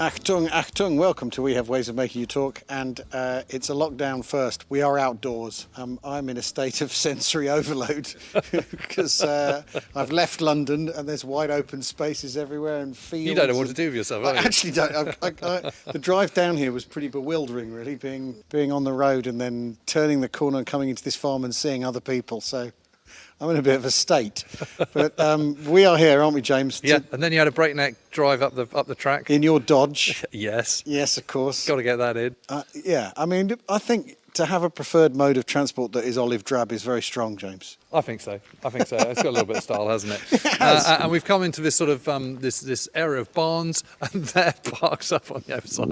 Achtung, Achtung, welcome to We Have Ways of Making You Talk, and it's a lockdown first. We are outdoors. I'm in a state of sensory overload because I've left London and there's wide open spaces everywhere and fields. You don't know what to do with yourself, I actually don't. The drive down here was pretty bewildering, really, being on the road and then turning the corner and coming into this farm and seeing other people, so I'm in a bit of a state, but we are here, aren't we, James? Yeah, and then you had a breakneck drive up the track. In your Dodge. Yes. Yes, of course. Got to get that in. Yeah, I mean, I think to have a preferred mode of transport that is olive drab is very strong, James. I think so. It's got a little bit of style, hasn't it? It has. And we've come into this sort of this area of barns, and there, parks up on the outside,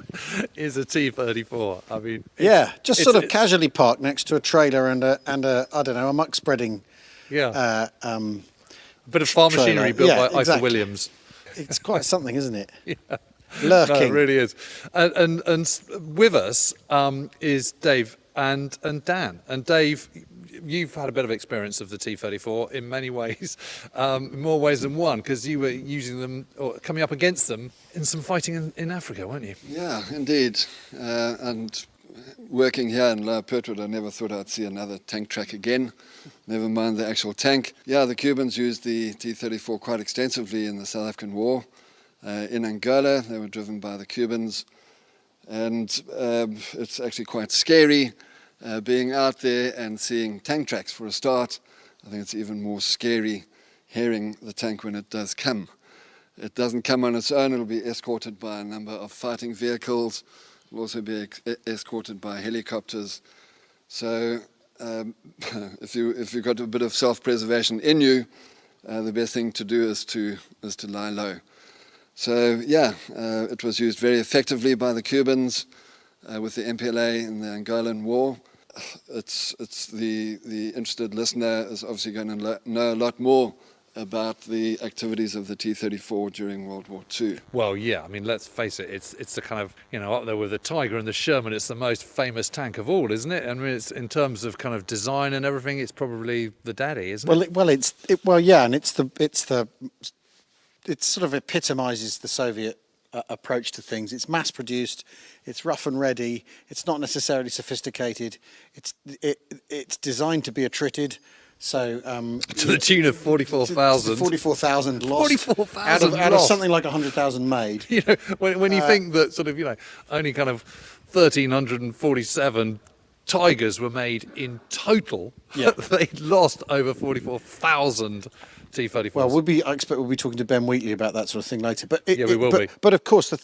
is a T34. I mean, yeah, just sort of casually parked next to a trailer and a I don't know, a muck spreading. Yeah. A bit of farm machinery built by Isa Williams. It's quite something, isn't it? Yeah. Lurking. No, it really is. And with us is Dave and Dan. And Dave, you've had a bit of experience of the T34 in many ways, in more ways than one, because you were using them or coming up against them in some fighting in Africa, weren't you? Yeah, indeed. And working here in Lower Pertwood, I never thought I'd see another tank track again, never mind the actual tank. Yeah, the Cubans used the T-34 quite extensively in the South African War. In Angola, they were driven by the Cubans, and it's actually quite scary being out there and seeing tank tracks for a start. I think it's even more scary hearing the tank when it does come. It doesn't come on its own, it'll be escorted by a number of fighting vehicles. Will also be escorted by helicopters. So if you've got a bit of self-preservation in you, the best thing to do is to lie low. So yeah, it was used very effectively by the Cubans with the MPLA in the Angolan War. It's the interested listener is obviously going to know a lot more about the activities of the T-34 during World War II. Well, yeah, I mean, let's face it, it's the kind of, up there with the Tiger and the Sherman, it's the most famous tank of all, isn't it? I mean, it's in terms of kind of design and everything, it's probably the daddy, isn't it? And it sort of epitomises the Soviet approach to things. It's mass produced, it's rough and ready, it's not necessarily sophisticated, it's designed to be attrited. So to the tune of 44,000. 44,000 lost. 44,000 out of something like 100,000 made. When you think that sort of only kind of 1,347 Tigers were made in total, they lost over 44,000 T-34s. Well, I expect we'll be talking to Ben Wheatley about that sort of thing later. But we will be. But of course, the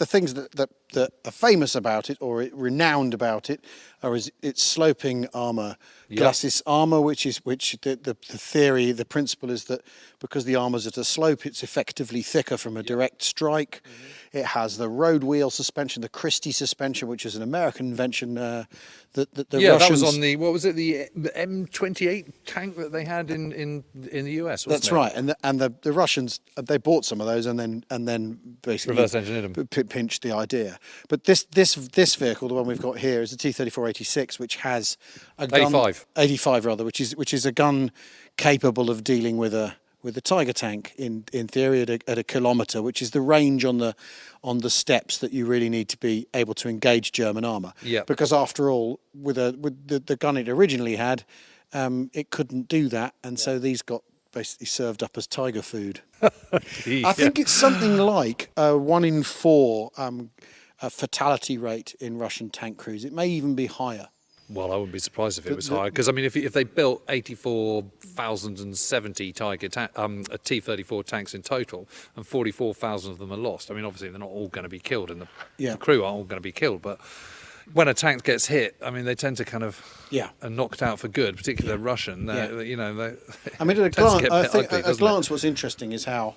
things that are famous about it or renowned about it are its sloping armour, glacis armour, which the theory, the principle is that because the armour's at a slope, it's effectively thicker from a direct strike. Mm-hmm. It has the road wheel suspension, the Christie suspension, which is an American invention. The Russians, that was on the the M28 tank that they had in the US. Wasn't That's it? right, and the Russians, they bought some of those and then basically reverse engineered them, pinched the idea. But this vehicle, the one we've got here, is a T-34-86, which has a gun, 85 rather, which is a gun capable of dealing with a Tiger tank in theory at a kilometre, which is the range on the steppes that you really need to be able to engage German armour. Yeah. Because after all, with the gun it originally had, it couldn't do that, and so these got basically served up as Tiger food. I think it's something like 1 in 4 fatality rate in Russian tank crews. It may even be higher. Well, I wouldn't be surprised if it was higher, because I mean, if they built 84,070 Tiger T-34 tanks in total, and 44,000 of them are lost. I mean, obviously they're not all going to be killed, and the crew aren't all going to be killed. But when a tank gets hit, I mean, they tend to kind of are knocked out for good, particularly the Russian. I mean, at a glance, what's interesting is how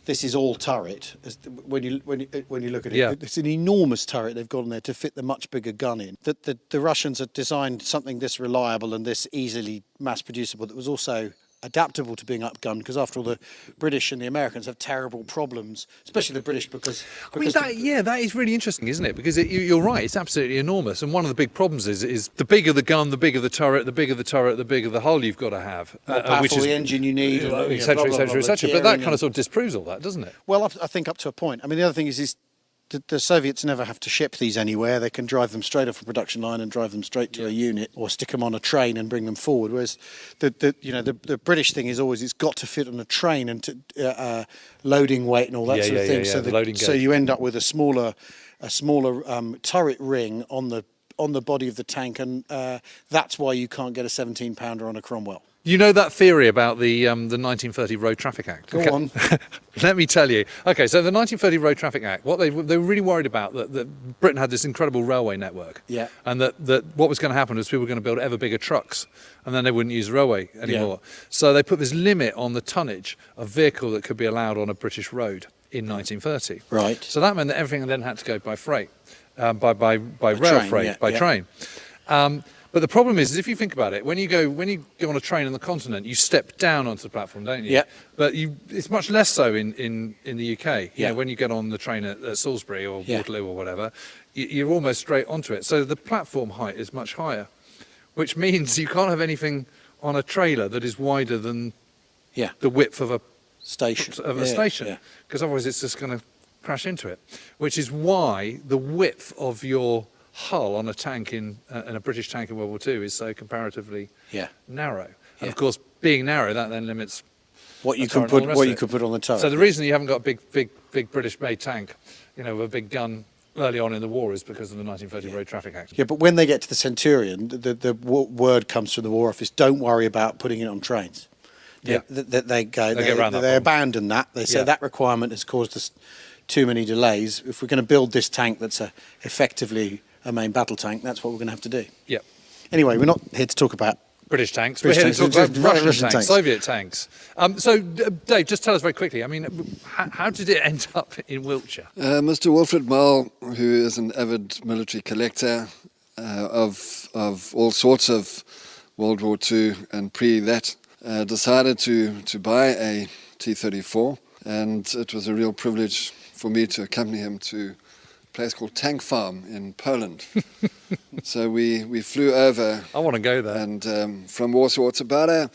this is all turret. When you look at it, it's an enormous turret they've got on there to fit the much bigger gun in. The Russians had designed something this reliable and this easily mass producible that was also adaptable to being upgunned, because after all, the British and the Americans have terrible problems, especially the British because that is really interesting, isn't it? Because you're right, it's absolutely enormous, and one of the big problems is the bigger the gun, the bigger the turret, the bigger the hull you've got to have, which is the engine you need, etc. But that kind of sort of disproves all that, doesn't it? Well, I think up to a point. I mean, the other thing is the Soviets never have to ship these anywhere. They can drive them straight off a production line and drive them straight to a unit, or stick them on a train and bring them forward. Whereas the British thing is always it's got to fit on a train and to loading weight and all that sort of thing. So you end up with a smaller turret ring on the body of the tank, and that's why you can't get a 17-pounder on a Cromwell. You know that theory about the 1930 Road Traffic Act? Go on. Let me tell you. Okay, so the 1930 Road Traffic Act, what they were really worried about, that Britain had this incredible railway network. Yeah. And that what was going to happen was people were going to build ever bigger trucks, and then they wouldn't use the railway anymore. Yeah. So they put this limit on the tonnage of vehicle that could be allowed on a British road in 1930. Right. So that meant that everything then had to go by freight, by rail train, freight, by train. But the problem is if you think about it, when you go on a train on the continent, you step down onto the platform, don't you? Yeah. But it's much less so in the UK. Yeah. When you get on the train at Salisbury or Waterloo or whatever, you're almost straight onto it. So the platform height is much higher, which means you can't have anything on a trailer that is wider than the width of a station. Because otherwise it's just going to crash into it. Which is why the width of your hull on a tank in a British tank in World War II is so comparatively narrow. And of course, being narrow, that then limits what you can put on the turret. So the reason you haven't got a big British-made tank, with a big gun early on in the war is because of the 1930 Road Traffic Act. Yeah, but when they get to the Centurion, the word comes from the War Office: don't worry about putting it on trains. They abandon that. They say that requirement has caused us too many delays. If we're going to build this tank that's effectively a main battle tank, that's what we're going to have to do. Yeah. Anyway, we're not here to talk about British tanks. We're here to talk about Russian tanks, Soviet tanks. So, Dave, just tell us very quickly. I mean, how did it end up in Wiltshire? Mr. Wilfred Mull, who is an avid military collector of all sorts of World War II and pre that, decided to buy a T34, and it was a real privilege for me to accompany him to place called Tank Farm in Poland. So we flew over. I want to go there. And from Warsaw, it's about a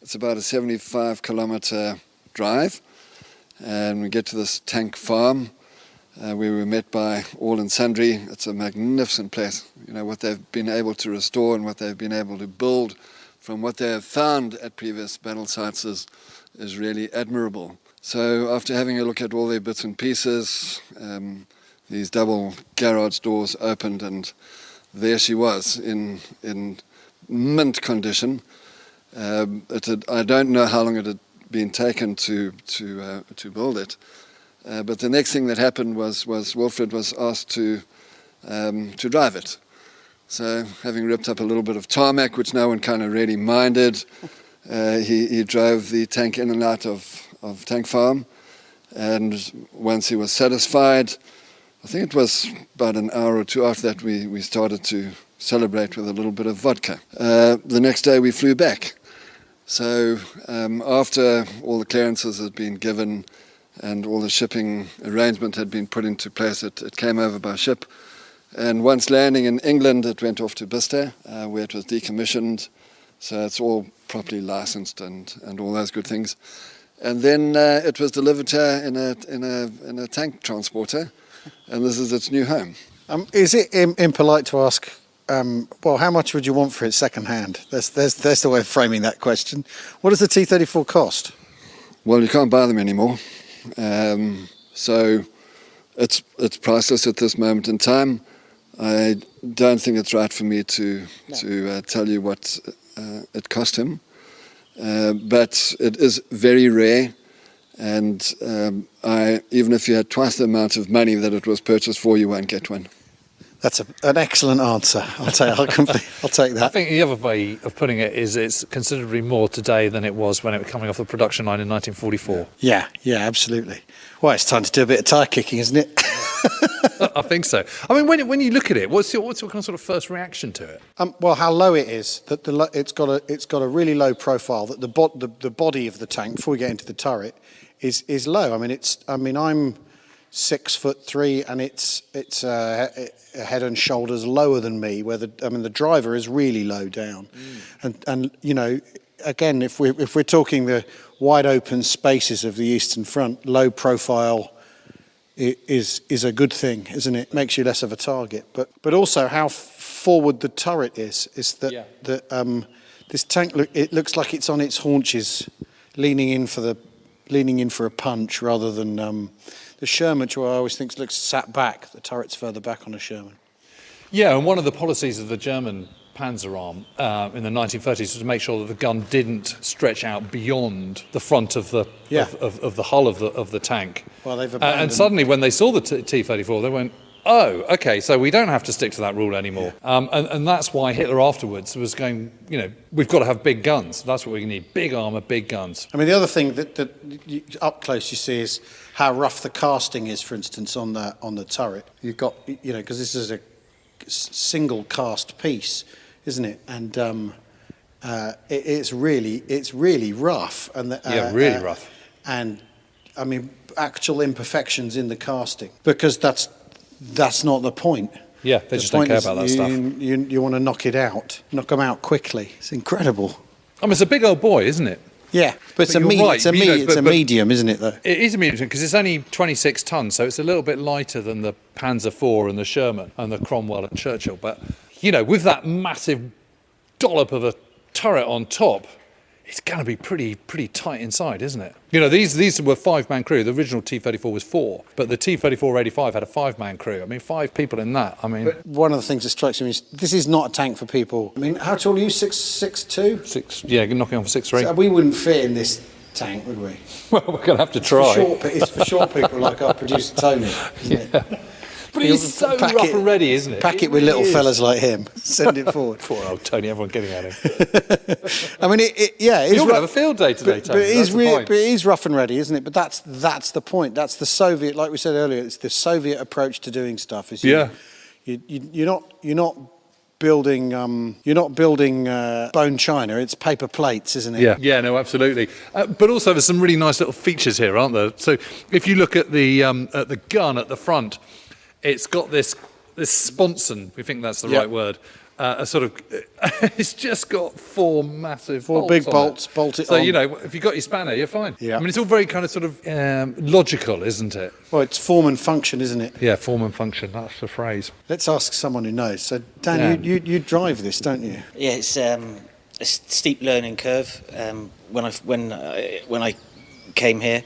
75-kilometer drive. And we get to this tank farm. We were met by all and sundry. It's a magnificent place. What they've been able to restore and what they've been able to build from what they have found at previous battle sites is really admirable. So after having a look at all their bits and pieces, these double garage doors opened, and there she was in mint condition. I don't know how long it had been taken to build it, but the next thing that happened was Wilfred was asked to drive it. So having ripped up a little bit of tarmac, which no one kind of really minded, he drove the tank in and out of Tank Farm, and once he was satisfied, I think it was about an hour or two after that we started to celebrate with a little bit of vodka. The next day we flew back. So after all the clearances had been given and all the shipping arrangement had been put into place, it came over by ship. And once landing in England, it went off to Bicester, where it was decommissioned. So it's all properly licensed and all those good things. And then it was delivered here in a tank transporter. And this is its new home. Is it impolite to ask, how much would you want for it second hand? That's the way of framing that question. What does the T34 cost? Well, you can't buy them anymore. So it's priceless at this moment in time. I don't think it's right for me to tell you what it cost him. But it is very rare. And even if you had twice the amount of money that it was purchased for, you won't get one. That's an excellent answer. I'll take that. I think the other way of putting it is it's considerably more today than it was when it was coming off the production line in 1944. Yeah, absolutely. Well, it's time to do a bit of tyre kicking, isn't it? I think so. I mean, when you look at it, what's your kind of sort of first reaction to it? Well, how low it is. That it's got a really low profile. That the body of the tank, before we get into the turret, is low. I mean, I'm 6'3", and it's head and shoulders lower than me. The driver is really low down, and again, if we're talking the wide open spaces of the Eastern Front, low profile is a good thing, isn't it? Makes you less of a target, but also how forward the turret is that this tank it looks like it's on its haunches, leaning in for a punch rather than the Sherman, which I always think looks sat back. The turret's further back on a Sherman. Yeah, and one of the policies of the German Panzerarm in the 1930s was to make sure that the gun didn't stretch out beyond the front of the of the hull of the tank. Well, they've abandoned. And suddenly, when they saw the T34, they went, "Oh, okay, so we don't have to stick to that rule anymore." Yeah. And that's why Hitler afterwards was going, we've got to have big guns. That's what we need: big armour, big guns. I mean, the other thing that up close you see is how rough the casting is. For instance, on the turret, you've got because this is a single cast piece, isn't it? And it's really rough. And really rough. And I mean, actual imperfections in the casting, because that's not the point. Yeah, they just don't care about that stuff. You want to knock them out quickly. It's incredible. I mean, it's a big old boy, isn't it? Yeah, but it's a medium, isn't it, though? It is a medium, because it's only 26 tons, so it's a little bit lighter than the Panzer IV and the Sherman and the Cromwell and Churchill. But, with that massive dollop of a turret on top, it's going to be pretty tight inside, isn't it? These were 5-man crew. The original T-34 was 4, but the T-34-85 had a 5-man crew. I mean, 5 people in that. I mean, but one of the things that strikes me is this is not a tank for people. I mean, how tall are you? 6'2"? 6. Yeah, knocking on for 6'3". So we wouldn't fit in this tank, would we? Well, we're going to have to try. It's for short people like our producer Tony, isn't it? But he's so rough and ready, isn't it? Pack it with little fellas like him. Send it forward. Poor old Tony, everyone getting at him. I mean, you're going to have a field day today, Tony. But it is rough and ready, isn't it? But that's the point. That's the Soviet, like we said earlier. It's the Soviet approach to doing stuff. You're not building bone china. It's paper plates, isn't it? Yeah, no, absolutely. But also, there's some really nice little features here, aren't there? So, if you look at the gun at the front, it's got this sponson. We think that's the right word. It's just got 4 massive big bolts bolted on. So if you've got your spanner, you're fine. Yeah. I mean, it's all very kind of logical, isn't it? Well, it's form and function, isn't it? Yeah, form and function. That's the phrase. Let's ask someone who knows. So, Dan, you drive this, don't you? Yeah, it's a steep learning curve. When I came here,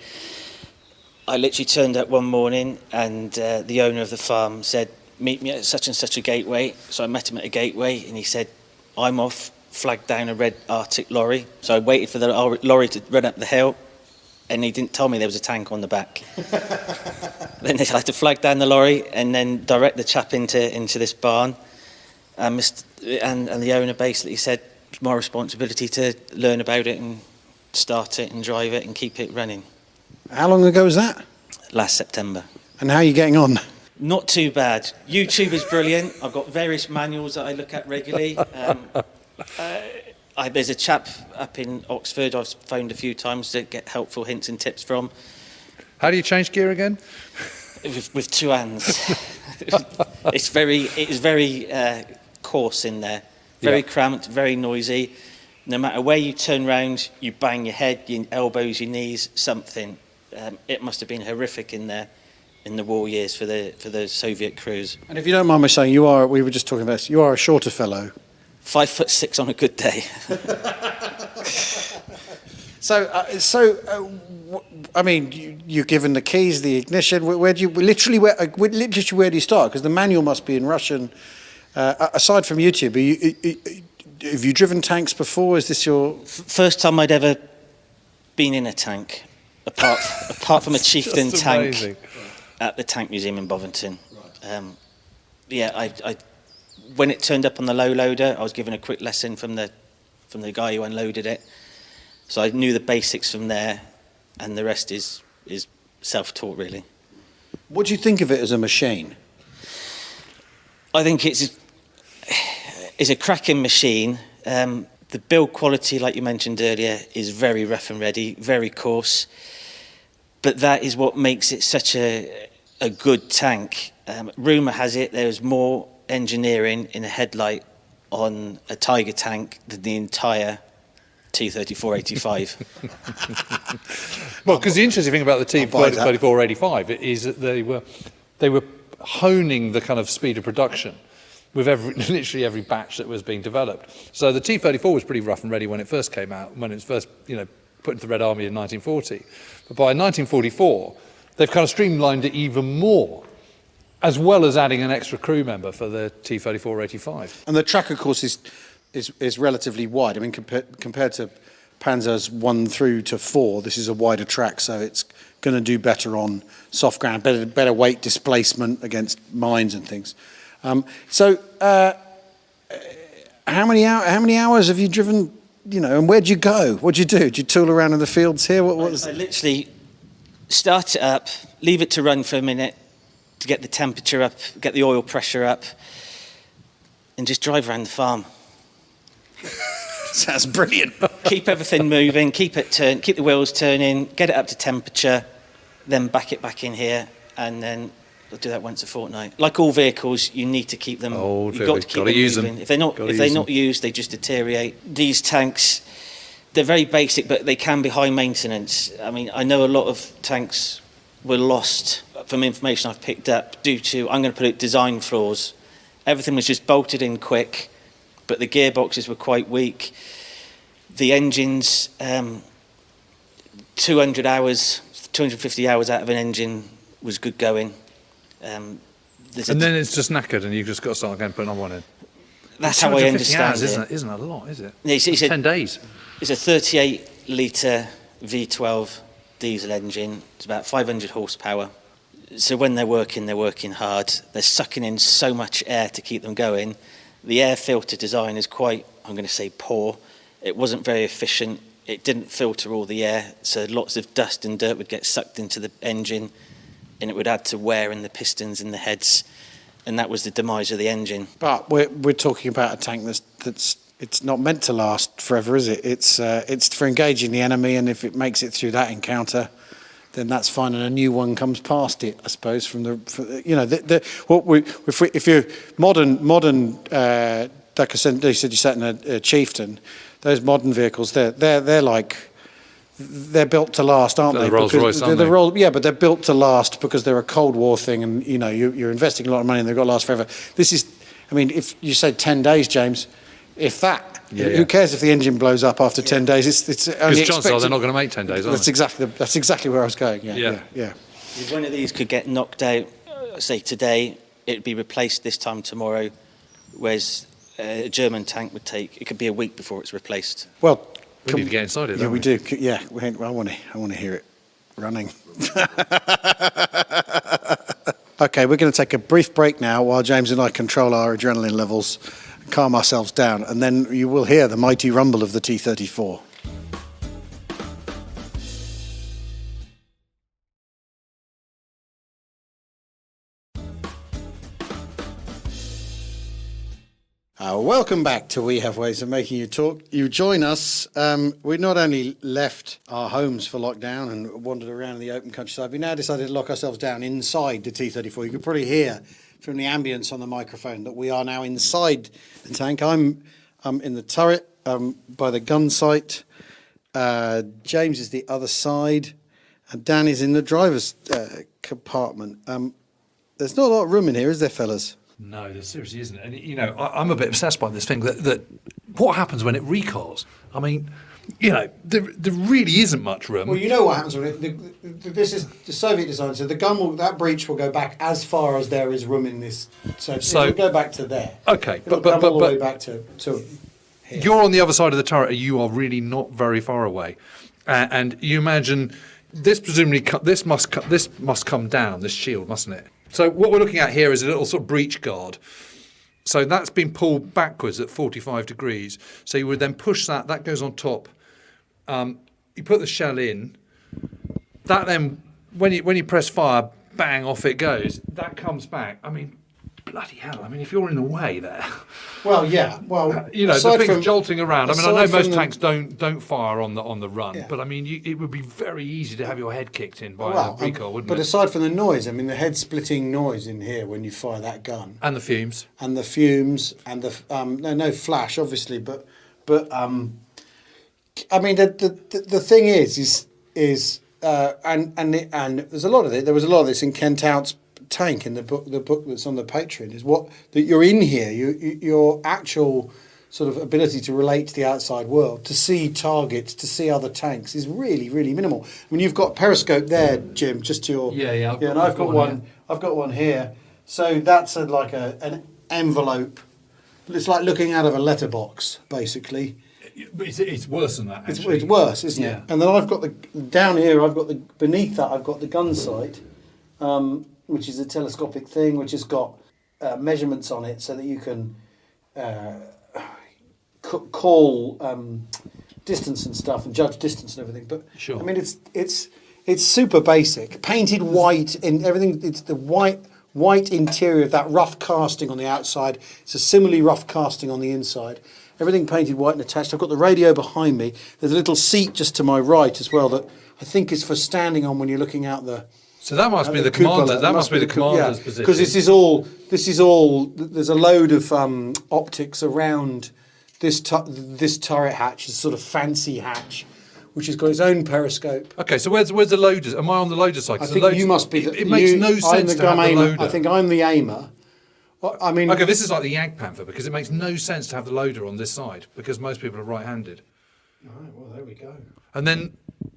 I literally turned up one morning and the owner of the farm said, "Meet me at such and such a gateway." So I met him at a gateway and he said, "I'm off," flagged down a red Arctic lorry. So I waited for the lorry to run up the hill and he didn't tell me there was a tank on the back. Then they had to flag down the lorry and then direct the chap into this barn. And the owner basically said, "It's my responsibility to learn about it and start it and drive it and keep it running." How long ago was that? Last September. And how are you getting on? Not too bad. YouTube is brilliant. I've got various manuals that I look at regularly. There's a chap up in Oxford I've phoned a few times to get helpful hints and tips from. How do you change gear again? With 2 hands. It is very coarse in there. Very cramped, very noisy. No matter where you turn round, you bang your head, your elbows, your knees, something. It must have been horrific in there in the war years for the Soviet crews. And if you don't mind me saying, we were just talking about this, you are a shorter fellow. 5'6" on a good day. I mean, you're given the keys, the ignition. Where do you start? Because the manual must be in Russian. Aside from YouTube, have you driven tanks before? Is this your first time I'd ever been in a tank, apart from a chieftain tank at the Tank Museum in Bovington? I when it turned up on the low loader, I was given a quick lesson from the guy who unloaded it, so I knew the basics from there, and the rest is self-taught, really. What do you think of it as a machine? I think it's a cracking machine. The build quality, like you mentioned earlier, is very rough and ready, very coarse. But that is what makes it such a good tank. Rumour has it there's more engineering in a headlight on a Tiger tank than the entire T34-85. Well, because the interesting thing about the T34-85 is that they were honing the kind of speed of production with literally every batch that was being developed. So the T34 was pretty rough and ready when it first came out, when it was first, put into the Red Army in 1940. But by 1944, they've kind of streamlined it even more, as well as adding an extra crew member for the T34-85. And the track, of course, is relatively wide. I mean, compared to Panzers 1 through to 4, this is a wider track, so it's going to do better on soft ground, better weight displacement against mines and things. So, how many hours have you driven? And where'd you go? What'd you do? Did you tool around in the fields here? What was I literally start it up, leave it to run for a minute to get the temperature up, get the oil pressure up, and just drive around the farm. Sounds brilliant. Keep everything moving, keep the wheels turning, get it up to temperature, then back it back in here, and then I'll do that once a fortnight. Like all vehicles, you need to keep them. You've got to keep them moving. If they're not used, they just deteriorate. These tanks, they're very basic, but they can be high maintenance. I mean, I know a lot of tanks were lost from information I've picked up due to, I'm going to put it, design flaws. Everything was just bolted in quick, but the gearboxes were quite weak. The engines, 200 hours, 250 hours out of an engine was good going. And then it's just knackered and you've just got to start again putting on one in. That's how I understand hours, it. Isn't a lot, is it? It's 10 days. It's a 38-litre V12 diesel engine. It's about 500 horsepower. So when they're working hard. They're sucking in so much air to keep them going. The air filter design is quite, I'm going to say, poor. It wasn't very efficient. It didn't filter all the air, so lots of dust and dirt would get sucked into the engine, and it would add to wear in the pistons and the heads, and that was the demise of the engine. But we're talking about a tank that's it's not meant to last forever, is it? It's for engaging the enemy, and if it makes it through that encounter, then that's fine, and a new one comes past it, I suppose. If you're modern, like I said, you sat in a Chieftain. Those modern vehicles, they're built to last, aren't they? Rolls-Royce, aren't they? Yeah, but they're built to last because they're a Cold War thing, and you're investing a lot of money, and they've got to last forever. This is, I mean, if you say 10 days, James, if that. Who cares if the engine blows up after 10 days? It's only because chances are they're not going to make 10 days, are they? That's exactly where I was going. Yeah. If one of these could get knocked out, say today, it'd be replaced this time tomorrow, whereas a German tank would take, it could be a week before it's replaced. Well, we need to get inside it. Yeah, we do. Yeah, I want to hear it running. Okay, we're going to take a brief break now while James and I control our adrenaline levels, calm ourselves down, and then you will hear the mighty rumble of the T34. Welcome back to We Have Ways of Making You Talk. You join us. We not only left our homes for lockdown and wandered around the open countryside, we now decided to lock ourselves down inside the T34. You can probably hear from the ambience on the microphone that we are now inside the tank. I'm in the turret by the gun sight. James is the other side, and Dan is in the driver's compartment. There's not a lot of room in here, is there, fellas? No, there seriously isn't. And, I'm a bit obsessed by this thing that what happens when it recoils? I mean, there really isn't much room. Well, you know what happens when it. This is the Soviet design, so the gun that breech will go back as far as there is room in this. So it'll go back to there. Okay, it'll come all the way back to here. You're on the other side of the turret. You are really not very far away, and you imagine this this must come down. This shield, mustn't it? So what we're looking at here is a little sort of breech guard. So that's been pulled backwards at 45 degrees. So you would then push that goes on top. You put the shell in. That then, when you press fire, bang, off it goes. That comes back. I mean, bloody hell. I mean, if you're in the way there. Well, yeah. Well, the thing's jolting around. I mean, I know most tanks don't fire on the run, yeah. But I mean, it would be very easy to have your head kicked in by a recoil, wouldn't it? But aside from the noise, I mean, the head-splitting noise in here when you fire that gun, and the fumes, and the no flash, obviously, but I mean, the thing is and there's a lot of it. There was a lot of this in Ken Tout's tank in the book that's on the Patreon. Is what that you're in here. Your actual sort of ability to relate to the outside world, to see targets, to see other tanks is really, really minimal. I mean, you've got periscope there, Jim, just to your and I've got one. I've got one here. So that's like an envelope. It's like looking out of a letterbox, basically. But it's worse than that. It's worse, isn't it? And then I've got down here. I've got beneath that. I've got the gun sight, which is a telescopic thing, which has got measurements on it, so that you can call distance and stuff and judge distance and everything. But sure. I mean, it's super basic, painted white in everything. It's the white interior of that rough casting on the outside. It's a similarly rough casting on the inside. Everything painted white and attached. I've got the radio behind me. There's a little seat just to my right as well that I think is for standing on when you're looking out the. So that must be the commander. That must be the commander's position. Because this is all. There's a load of optics around this turret hatch. This sort of fancy hatch, which has got its own periscope. Okay, so where's the loader? Am I on the loader side? I think you must be. It makes no sense to have the loader. I think I'm the aimer. I mean, okay, this is like the Jagd Panther because it makes no sense to have the loader on this side because most people are right-handed. All right, well, there we go. And then,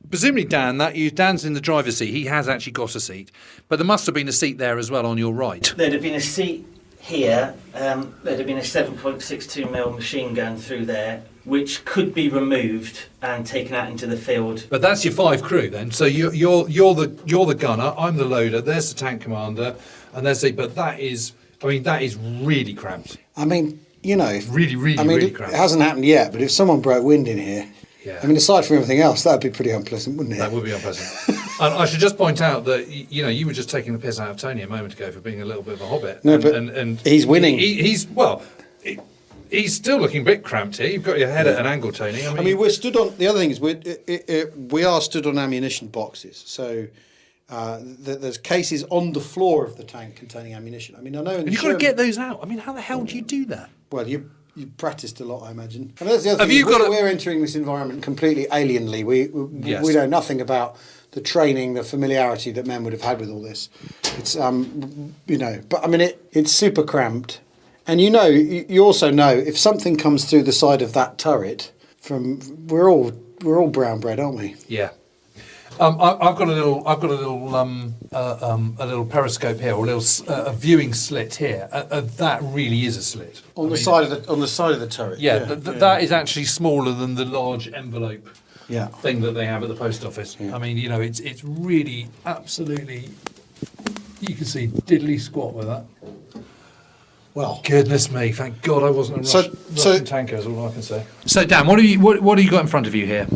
presumably, Dan's in the driver's seat. He has actually got a seat, but there must have been a seat there as well on your right. There'd have been a seat here. There'd have been a 7.62mm machine gun through there, which could be removed and taken out into the field. But that's your 5 crew then. So you're the gunner. I'm the loader. There's the tank commander, and there's the. But that is really cramped. I mean, really cramped. It hasn't happened yet, but if someone broke wind in here, I mean, aside from everything else, that would be pretty unpleasant, wouldn't it? That would be unpleasant. And I should just point out that you were just taking the piss out of Tony a moment ago for being a little bit of a hobbit. No, and he's winning. He's still looking a bit cramped here. You've got your head at an angle, Tony. I mean, we're stood on. The other thing is we are stood on ammunition boxes, so. There's cases on the floor of the tank containing ammunition. I mean, I know. And you've got to get those out. I mean, how the hell do you do that? Well, you practiced a lot, I imagine. And that's the other thing. We're entering this environment completely alienly. We know nothing about the training, the familiarity that men would have had with all this. It's but I mean, it's super cramped, and you also know if something comes through the side of that turret, we're all brown bread, aren't we? Yeah. I've got a little periscope here, or a viewing slit here. That really is a slit on the side of the turret. Yeah, that is actually smaller than the large envelope thing that they have at the post office. Yeah. I mean, it's really absolutely. You can see diddly squat with that. Well, goodness me! Thank God I wasn't a Russian tanker. Is all I can say. So Dan, what have you got in front of you here?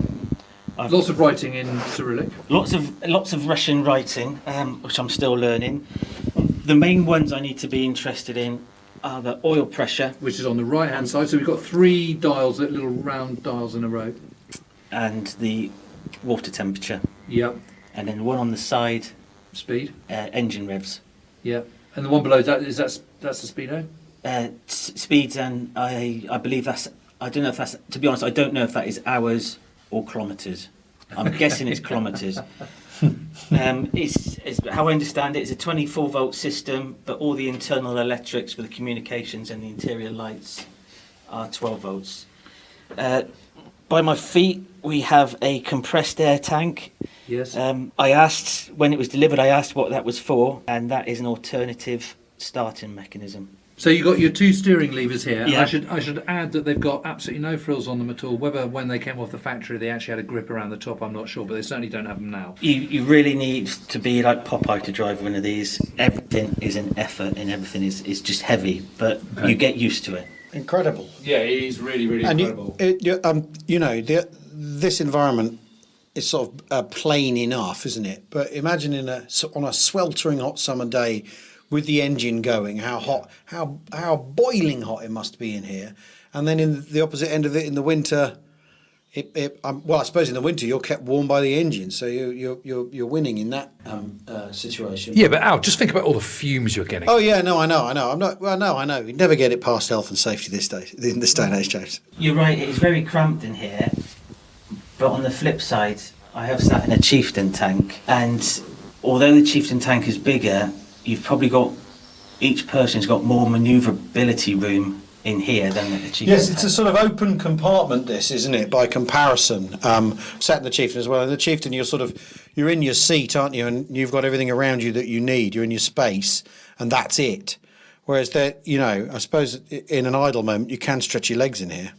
Lots of writing in Cyrillic. Lots of Russian writing, which I'm still learning. The main ones I need to be interested in are the oil pressure, which is on the right-hand side. So we've got 3 dials, little round dials in a row, and the water temperature. Yep. And then the one on the side, speed, engine revs. Yep. And the one below that's the speedo. Speeds, and I believe that's. I don't know if that's. To be honest, I don't know if that is hours or kilometres. I'm guessing it's kilometres. It's how I understand it, it's a 24 volt system, but all the internal electrics for the communications and the interior lights are 12 volts. By my feet, we have a compressed air tank. Yes. I asked, when it was delivered, what that was for, and that is an alternative starting mechanism. So you've got your 2 steering levers here. Yeah. And I should add that they've got absolutely no frills on them at all. Whether when they came off the factory they actually had a grip around the top, I'm not sure, but they certainly don't have them now. You really need to be like Popeye to drive one of these. Everything is an effort and everything is just heavy, but you get used to it. Incredible. Yeah, it is really, really incredible. This environment is sort of plain enough, isn't it? But imagine on a sweltering hot summer day, with the engine going, how boiling hot it must be in here, and then in the opposite end of it in the winter, I suppose in the winter you're kept warm by the engine, so you're winning in that situation. Yeah, but Al, just think about all the fumes you're getting. Oh yeah, no, I know. I know. You'd never get it past health and safety in this day and age, James. You're right. It is very cramped in here, But on the flip side, I have sat in a Chieftain tank, and although the Chieftain tank is bigger, you've probably got, each person's got more manoeuvrability room in here than the Chieftain Yes, tank. it's a sort of open compartment, this, isn't it, by comparison. Sat in the Chieftain as well. In the Chieftain, you're in your seat, aren't you? And you've got everything around you that you need. You're in your space, and that's it. Whereas I suppose in an idle moment, you can stretch your legs in here,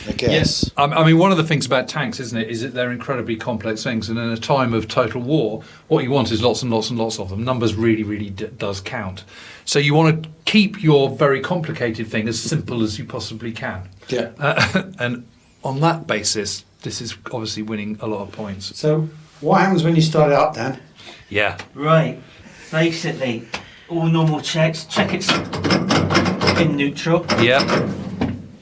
I guess. Yes. I mean, one of the things about tanks, isn't it, is that they're incredibly complex things. And in a time of total war, what you want is lots and lots and lots of them. Numbers really, really does count. So you want to keep your very complicated thing as simple as you possibly can. Yeah. And on that basis, this is obviously winning a lot of points. So what happens when you start it up, Dan? Yeah. Right, basically, all normal checks. Check it's in neutral. Yeah.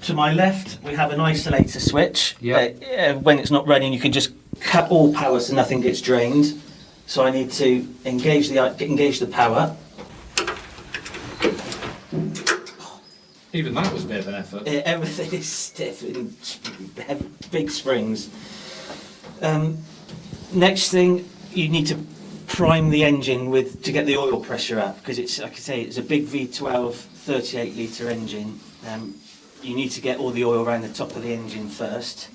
To my left, we have an isolator switch. Yeah. When it's not running, you can just cut all power so nothing gets drained. So I need to engage the power. Even that was a bit of an effort. Everything is stiff and big springs. Next thing, you need to prime the engine to get the oil pressure up, because it's, like I say, it's a big V12 38 litre engine. You need to get all the oil around the top of the engine first.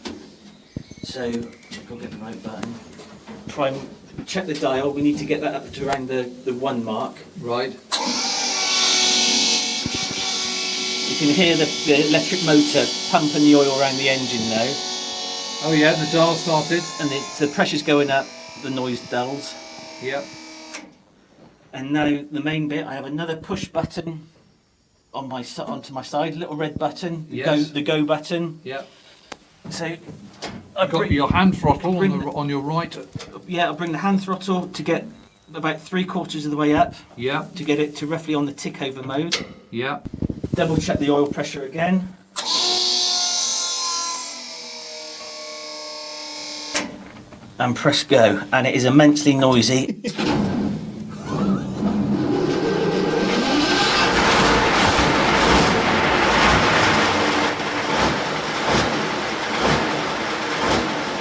So I'll get the right button. Prime, check the dial. We need to get that up to around the 1 mark. Right. You can hear the electric motor pumping the oil around the engine now. Oh yeah, the dial started. And the pressure's going up, the noise dulls. Yep. And now the main bit, I have another push button on onto my side, little red button, Yes. the go button. Yep. So You've got your hand throttle on your right. I'll bring the hand throttle to get about 3/4 of the way up, Yeah. to get it to roughly on the tick over mode. Yeah. Double check the oil pressure again. And press go, and it is immensely noisy.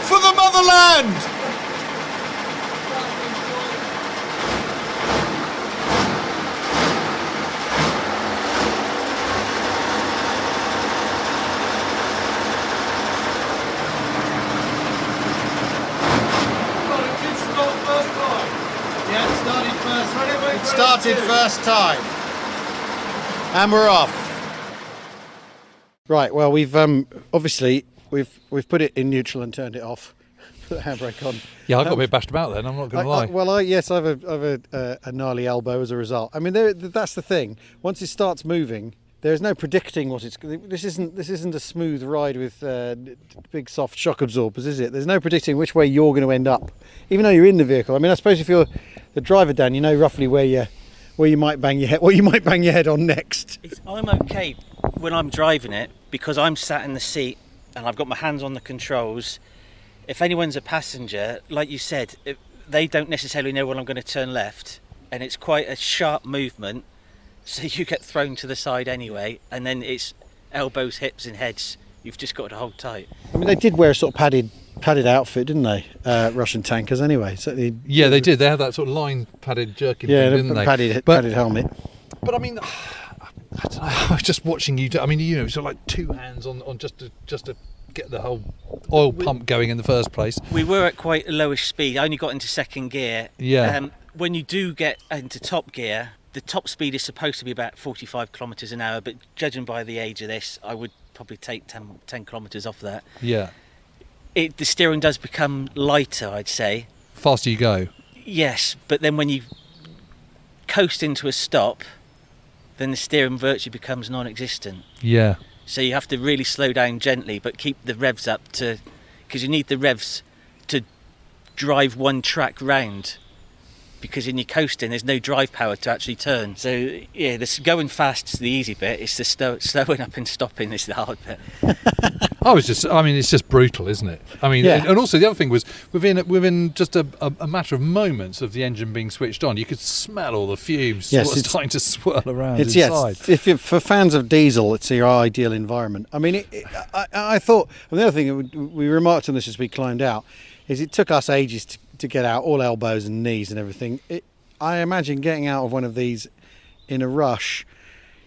For the motherland! Started first time. And we're off. Right, well, we've obviously we've put it in neutral and turned it off. Put the handbrake on. Yeah, I got a bit bashed about then. I'm not going to lie. I have a gnarly elbow as a result. I mean, that's the thing. Once it starts moving, there's no predicting what it's. This isn't a smooth ride with big soft shock absorbers, is it? There's no predicting which way you're going to end up, even though you're in the vehicle. I mean, I suppose if you're the driver, Dan, you know roughly where you might bang your head on next. I'm okay when I'm driving it because I'm sat in the seat and I've got my hands on the controls. If anyone's a passenger, like you said, they don't necessarily know when I'm going to turn left, and it's quite a sharp movement, so you get thrown to the side anyway, and then it's elbows, hips and heads. You've just got to hold tight. I mean, they did wear a sort of padded outfit, didn't they? Russian tankers, anyway. So they did. They had that sort of line padded jerkin thing, didn't they? Padded helmet. But I mean, I don't know. I was just watching you. I mean, sort of like two hands on just to get the whole oil pump going in the first place. We were at quite a lowish speed. I only got into second gear. Yeah. When you do get into top gear, the top speed is supposed to be about 45 kilometres an hour, but judging by the age of this, I would probably take 10 kilometres off that. Yeah. The steering does become lighter, I'd say. Faster you go. Yes, but then when you coast into a stop, then the steering virtually becomes non-existent. Yeah. So you have to really slow down gently, but keep the revs up because you need the revs to drive one track round. because in your coasting there's no drive power to actually turn. So yeah, this going fast is the easy bit. It's the slowing up and stopping is the hard bit. It's just brutal, isn't it? I mean, and also the other thing was within just a matter of moments of the engine being switched on, you could smell all the fumes starting to swirl around inside. For fans of diesel, it's your ideal environment. I mean, I thought, and the other thing we remarked on this as we climbed out, is it took us ages to get out, all elbows and knees and everything. I imagine getting out of one of these in a rush,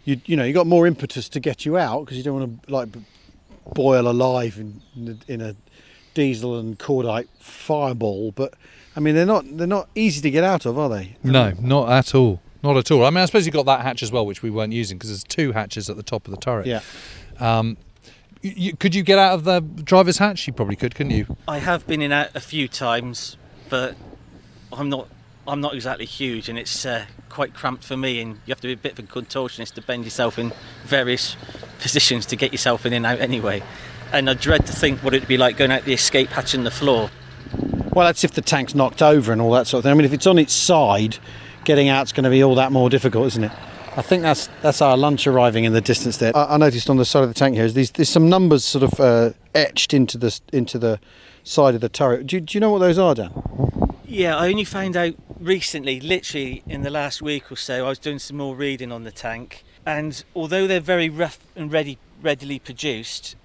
you got more impetus to get you out because you don't want to like boil alive in a diesel and cordite fireball. But I mean, they're not easy to get out of, are they? No, not at all. Not at all. I mean, I suppose you've got that hatch as well, which we weren't using because there's 2 hatches at the top of the turret. Yeah. Could you get out of the driver's hatch? You probably could, couldn't you? I have been in and out a few times, but I'm not exactly huge, and it's quite cramped for me. And you have to be a bit of a contortionist to bend yourself in various positions to get yourself in and out anyway. And I dread to think what it'd be like going out the escape hatch in the floor. Well, that's if the tank's knocked over and all that sort of thing. I mean, if it's on its side, getting out's going to be all that more difficult, isn't it? I think that's our lunch arriving in the distance there. I noticed on the side of the tank here is there's some numbers sort of etched into the side of the turret. Do you know what those are, Dan? Yeah, I only found out recently, literally in the last week or so. I was doing some more reading on the tank, and although they're very rough and readily produced,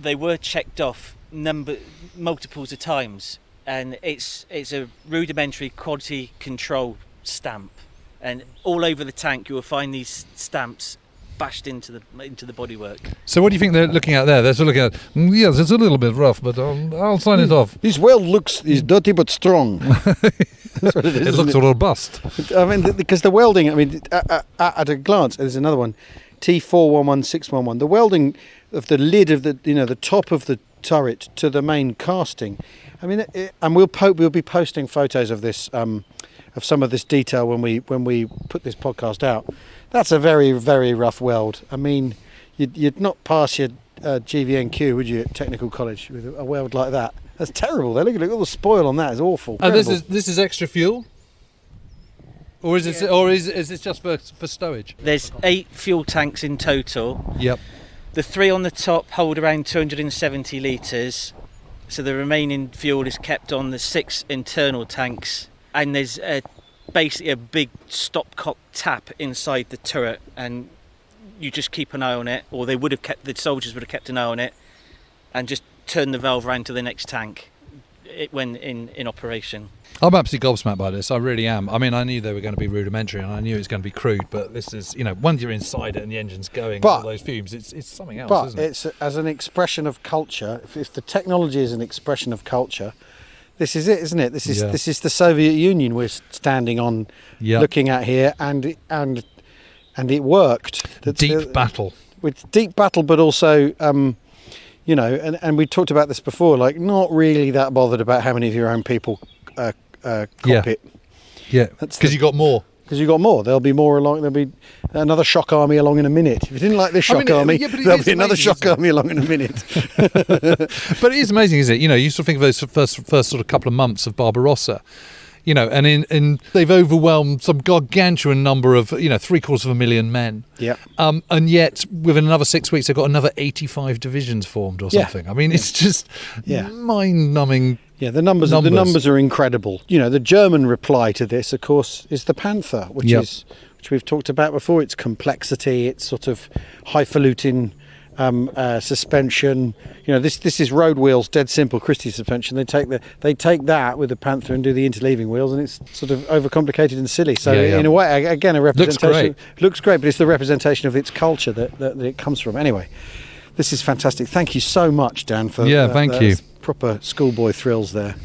they were checked off multiples of times, and it's a rudimentary quality control stamp. And all over the tank you will find these stamps bashed into the bodywork. So what do you think they're looking at there? They're sort of looking at, yes, it's a little bit rough, but I'll sign it off. This weld is dirty but strong. That's what it is. It looks robust. I mean, because the welding, I mean, at a glance, there's another one, T411611. The welding of the lid of the top of the turret to the main casting. I mean, and we'll be posting photos of this. Of some of this detail when we put this podcast out. That's a very, very rough weld. I mean, you'd not pass your GVNQ, would you, at technical college with a weld like that? That's terrible. Look at all the spoil on that. It's awful. This is extra fuel, or is it just for stowage? There's 8 fuel tanks in total. Yep. The 3 on the top hold around 270 litres, so the remaining fuel is kept on the 6 internal tanks. And there's basically a big stopcock tap inside the turret, and you just keep an eye on it, or the soldiers would have kept an eye on it, and just turn the valve around to the next tank when in operation. I'm absolutely gobsmacked by this. I really am. I mean, I knew they were going to be rudimentary, and I knew it was going to be crude, but this is, once you're inside it and the engine's going, all those fumes, it's something else, isn't it? But it's as an expression of culture. If the technology is an expression of culture, this is it, isn't it? This is the Soviet Union we're standing on, looking at here, and it worked. Deep battle. With deep battle, but also, and we talked about this before. Like, not really that bothered about how many of your own people cop it. Yeah, because you got more. Because you got more. There'll be more along. There'll be another shock army along in a minute. If you didn't like this shock army, there'll be another shock army along in a minute. But it is amazing, isn't it? You sort of think of those first sort of couple of months of Barbarossa, and they've overwhelmed some gargantuan number of 750,000 men. Yeah. And yet within another 6 weeks, they've got another 85 divisions formed or something. Yeah. I mean, it's just mind-numbing. Yeah, the numbers are incredible. The German reply to this, of course, is the Panther, which we've talked about before. Its complexity, its sort of highfalutin suspension. This is road wheels, dead simple Christie suspension. They take that with the Panther and do the interleaving wheels, and it's sort of overcomplicated and silly. So in a way, again, a representation looks great, but it's the representation of its culture that it comes from. Anyway, this is fantastic. Thank you so much, Dan, for thank you. Proper schoolboy thrills there.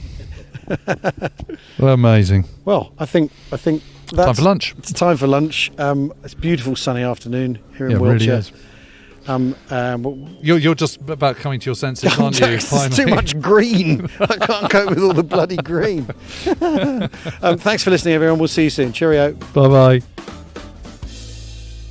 Well, amazing. Well, I think that's time for lunch. It's time for lunch. It's a beautiful sunny afternoon here in Wiltshire. Really is. You're just about coming to your senses, aren't you? It's too much green. I can't cope with all the bloody green. Thanks for listening, everyone. We'll see you soon. Cheerio. Bye bye.